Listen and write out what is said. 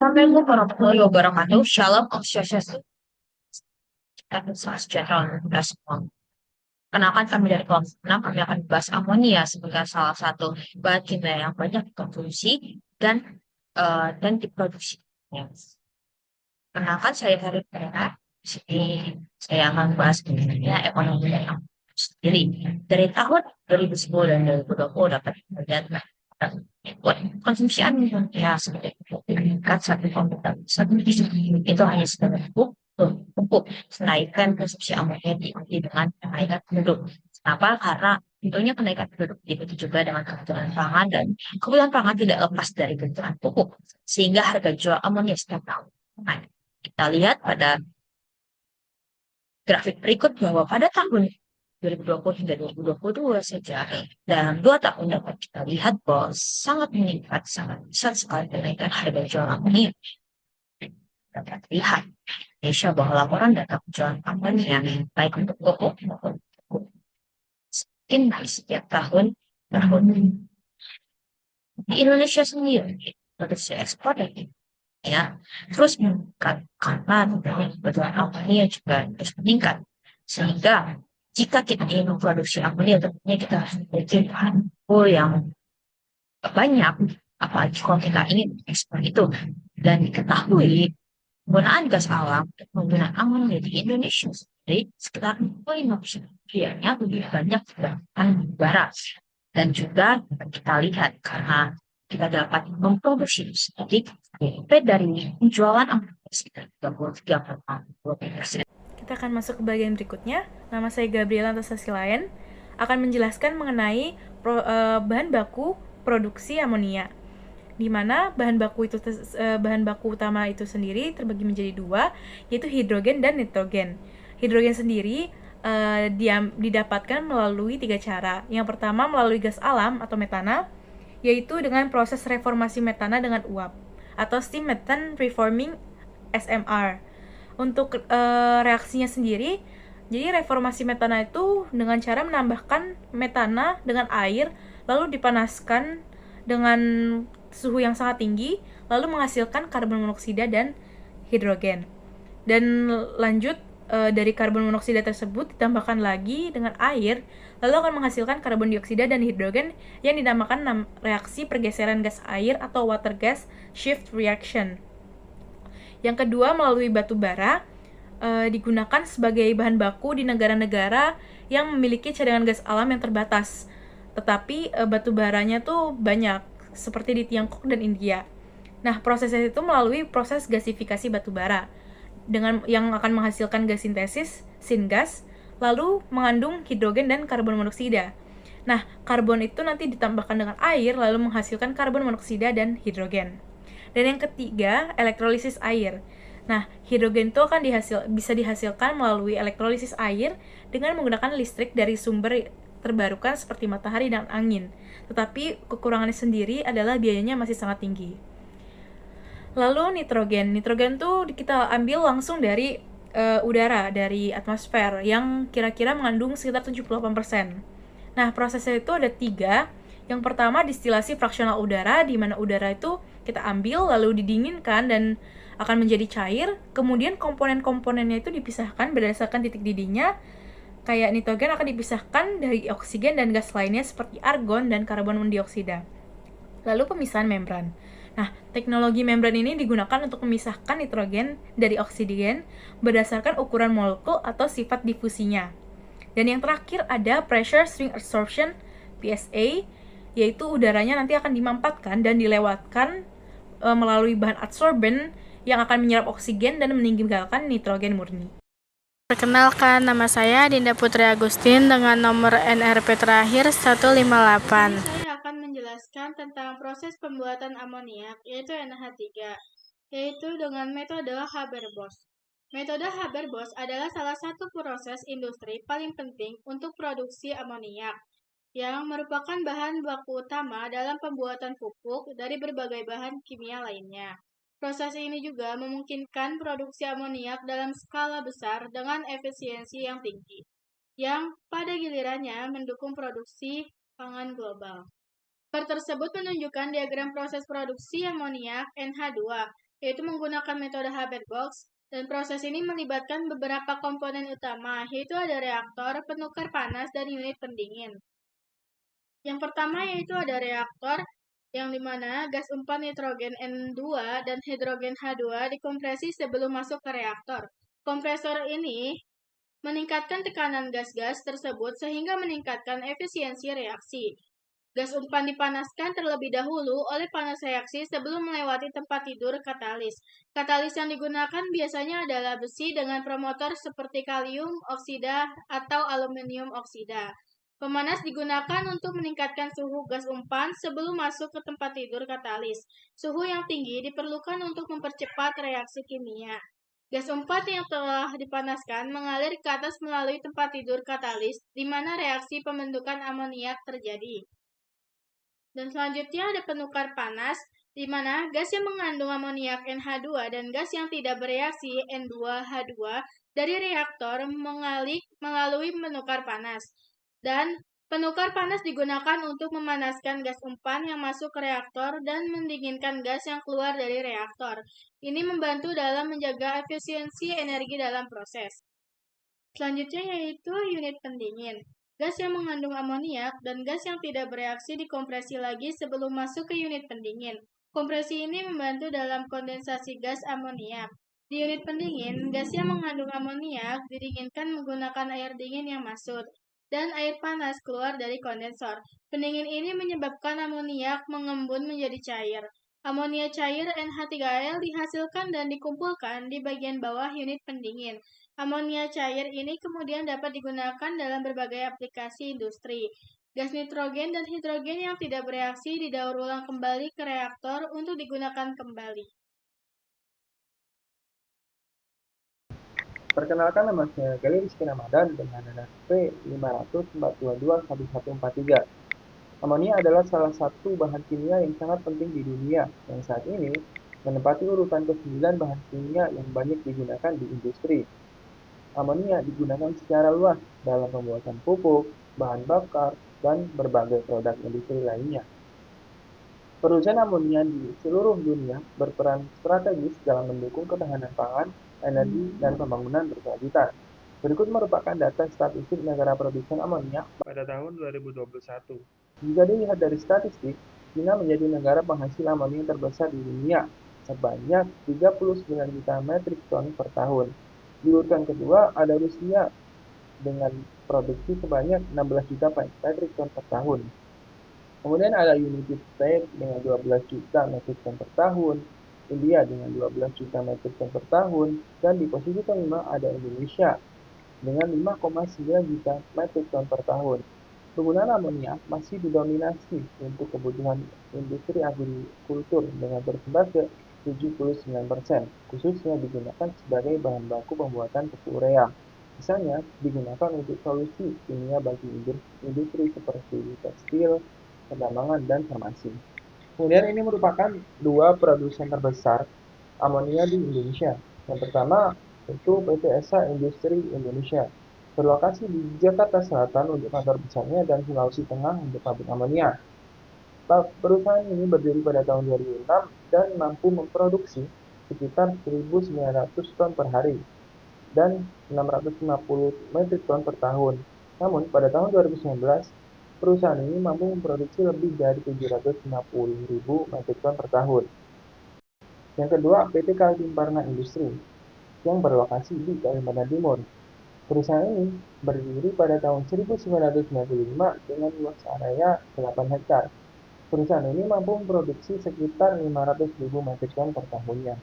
Assalamualaikum warahmatullahi wabarakatuh. Shalom, Om Swastiastu. Kita sejahtera untuk kita semua. Kenalkan kami dari kelompok 6, kami akan membahas amonia sebagai salah satu bahan kimia yang banyak dikonsumsi dan diproduksi. Ya. Kenalkan saya Hari Pereira. Di sini saya akan membahas mengenai ekonomi dan amonia sendiri. Dari tahun 2010 dan 2020 dapat dilihat konsumsi ya seperti meningkat 1,1 itu hanya sekedar pupuk kenaikan konsumsi amonia diikuti dengan kenaikan penduduk. Kenapa? Karena tentunya kenaikan penduduk diikuti juga dengan kebutuhan pangan dan kebutuhan pangan tidak lepas dari kebutuhan pupuk sehingga harga jual amonia setiap tahun. Nah, kita lihat pada grafik berikut bahwa pada tahun 2020 hingga 2022 saja dalam 2 tahun dapat kita lihat bahwa sangat meningkat, sangat besar sekali kenaikan harga jual amonia. Dapat lihat Indonesia bahwa laporan data penjualan amonia baik untuk pupuk maupun pupuk semakin naik setiap tahun di Indonesia sendiri produksi ekspor ya terus meningkat karena kebutuhan amonia juga terus meningkat sehingga jika kita ingin memproduksi amonia tentunya kita harus memiliki bahan baku yang banyak apalagi kalau kita ingin ekspor itu dan diketahui penggunaan gas alam dan penggunaan amonia di Indonesia sendiri sekitar 50% lebih banyak dibandingkan bara dan juga kita lihat karena kita dapat memproduksi sedikit dari penjualan amonia sekitar 33,2%. Kita akan masuk ke bagian berikutnya. Nama saya Gabriela Antasasilayan akan menjelaskan mengenai bahan baku produksi amonia. Di mana bahan baku utama itu sendiri terbagi menjadi dua, yaitu hidrogen dan nitrogen. Hidrogen sendiri didapatkan melalui 3 cara. Yang pertama melalui gas alam atau metana, yaitu dengan proses reformasi metana dengan uap atau steam methane reforming SMR. Untuk reaksinya sendiri, jadi reformasi metana itu dengan cara menambahkan metana dengan air lalu dipanaskan dengan suhu yang sangat tinggi lalu menghasilkan karbon monoksida dan hidrogen. Dan lanjut dari karbon monoksida tersebut ditambahkan lagi dengan air lalu akan menghasilkan karbon dioksida dan hidrogen yang dinamakan reaksi pergeseran gas air atau water gas shift reaction. Yang kedua, melalui batu bara digunakan sebagai bahan baku di negara-negara yang memiliki cadangan gas alam yang terbatas. Tetapi batu baranya tuh banyak, seperti di Tiongkok dan India. Nah, prosesnya itu melalui proses gasifikasi batu bara dengan yang akan menghasilkan gas sintesis, syngas, lalu mengandung hidrogen dan karbon monoksida. Nah, karbon itu nanti ditambahkan dengan air lalu menghasilkan karbon monoksida dan hidrogen. Dan yang ketiga, elektrolisis air. Nah, hidrogen itu akan bisa dihasilkan melalui elektrolisis air dengan menggunakan listrik dari sumber terbarukan seperti matahari dan angin. Tetapi kekurangannya sendiri adalah biayanya masih sangat tinggi. Lalu nitrogen. Nitrogen tuh kita ambil langsung dari udara, dari atmosfer yang kira-kira mengandung sekitar 78%. Nah, prosesnya itu ada 3. Yang pertama, distilasi fraksional udara, di mana udara itu kita ambil lalu didinginkan dan akan menjadi cair. Kemudian komponen-komponennya itu dipisahkan berdasarkan titik didihnya. Kayak nitrogen akan dipisahkan dari oksigen dan gas lainnya seperti argon dan karbon dioksida. Lalu pemisahan membran. Nah, teknologi membran ini digunakan untuk memisahkan nitrogen dari oksigen berdasarkan ukuran molekul atau sifat difusinya. Dan yang terakhir ada pressure swing absorption PSA, yaitu udaranya nanti akan dimampatkan dan dilewatkan melalui bahan adsorben yang akan menyerap oksigen dan meninggalkan nitrogen murni. Perkenalkan, nama saya Dinda Putri Agustin dengan nomor NRP terakhir 158. Saya akan menjelaskan tentang proses pembuatan amoniak, yaitu NH3, yaitu dengan metode Haber-Bosch. Metode Haber-Bosch adalah salah satu proses industri paling penting untuk produksi amoniak, yang merupakan bahan baku utama dalam pembuatan pupuk dari berbagai bahan kimia lainnya. Proses ini juga memungkinkan produksi amoniak dalam skala besar dengan efisiensi yang tinggi, yang pada gilirannya mendukung produksi pangan global. Gambar tersebut menunjukkan diagram proses produksi amoniak NH2 yaitu menggunakan metode Haber-Bosch, dan proses ini melibatkan beberapa komponen utama, yaitu ada reaktor, penukar panas, dan unit pendingin. Yang pertama yaitu ada reaktor, yang dimana gas umpan nitrogen N2 dan hidrogen H2 dikompresi sebelum masuk ke reaktor. Kompresor ini meningkatkan tekanan gas-gas tersebut sehingga meningkatkan efisiensi reaksi. Gas umpan dipanaskan terlebih dahulu oleh panas reaksi sebelum melewati tempat tidur katalis. Katalis yang digunakan biasanya adalah besi dengan promotor seperti kalium oksida atau aluminium oksida. Pemanas digunakan untuk meningkatkan suhu gas umpan sebelum masuk ke tempat tidur katalis. Suhu yang tinggi diperlukan untuk mempercepat reaksi kimia. Gas umpan yang telah dipanaskan mengalir ke atas melalui tempat tidur katalis, di mana reaksi pembentukan amoniak terjadi. Dan selanjutnya ada penukar panas, di mana gas yang mengandung amoniak NH2 dan gas yang tidak bereaksi N2H2 dari reaktor melalui penukar panas. Dan penukar panas digunakan untuk memanaskan gas umpan yang masuk ke reaktor dan mendinginkan gas yang keluar dari reaktor. Ini membantu dalam menjaga efisiensi energi dalam proses. Selanjutnya yaitu unit pendingin. Gas yang mengandung amoniak dan gas yang tidak bereaksi dikompresi lagi sebelum masuk ke unit pendingin. Kompresi ini membantu dalam kondensasi gas amoniak. Di unit pendingin, gas yang mengandung amoniak didinginkan menggunakan air dingin yang masuk dan air panas keluar dari kondensor. Pendingin ini menyebabkan amoniak mengembun menjadi cair. Amonia cair NH3L dihasilkan dan dikumpulkan di bagian bawah unit pendingin. Amonia cair ini kemudian dapat digunakan dalam berbagai aplikasi industri. Gas nitrogen dan hidrogen yang tidak bereaksi didaur ulang kembali ke reaktor untuk digunakan kembali. Perkenalkan, nama saya Galih Rizky Ramadan dengan NSP 504221143. Amonia adalah salah satu bahan kimia yang sangat penting di dunia, yang saat ini menempati urutan ke-9 bahan kimia yang banyak digunakan di industri. Amonia digunakan secara luas dalam pembuatan pupuk, bahan bakar, dan berbagai produk industri lainnya. Produsen amonia di seluruh dunia berperan strategis dalam mendukung ketahanan pangan, energi, dan pembangunan berkelanjutan. Berikut merupakan data statistik negara produsen amonia pada tahun 2021. Jika dilihat dari statistik, China menjadi negara penghasil amonia terbesar di dunia, sebanyak 39 juta metrik ton per tahun. Di urutan kedua ada Rusia dengan produksi sebanyak 16 juta metrik ton per tahun. Kemudian ada United States dengan 12 juta metrik ton per tahun, India dengan 12 juta metrik ton per tahun, dan di posisi kelima ada Indonesia dengan 5,9 juta metrik ton per tahun. Penggunaan amonia masih didominasi untuk kebutuhan industri agrikultur dengan persentase 79%, khususnya digunakan sebagai bahan baku pembuatan tepung urea. Misalnya, digunakan untuk solusi kimia bagi industri seperti tekstil, pertambangan, dan farmasi. Kemudian ini merupakan dua produsen terbesar amonia di Indonesia. Yang pertama itu PT Esa Industri Indonesia, berlokasi di Jakarta Selatan untuk kantor besarnya dan Sulawesi Tengah untuk pabrik amonia. Perusahaan ini berdiri pada tahun 2006 dan mampu memproduksi sekitar 1.900 ton per hari dan 650 metrik ton per tahun. Namun pada tahun 2019, perusahaan ini mampu memproduksi lebih dari 750.000 metrik ton per tahun. Yang kedua, PT Kaltim Parna Industri, yang berlokasi di Kalimantan Timur. Perusahaan ini berdiri pada tahun 1995 dengan luas area 8 hektar. Perusahaan ini mampu memproduksi sekitar 500.000 metrik ton per tahunnya.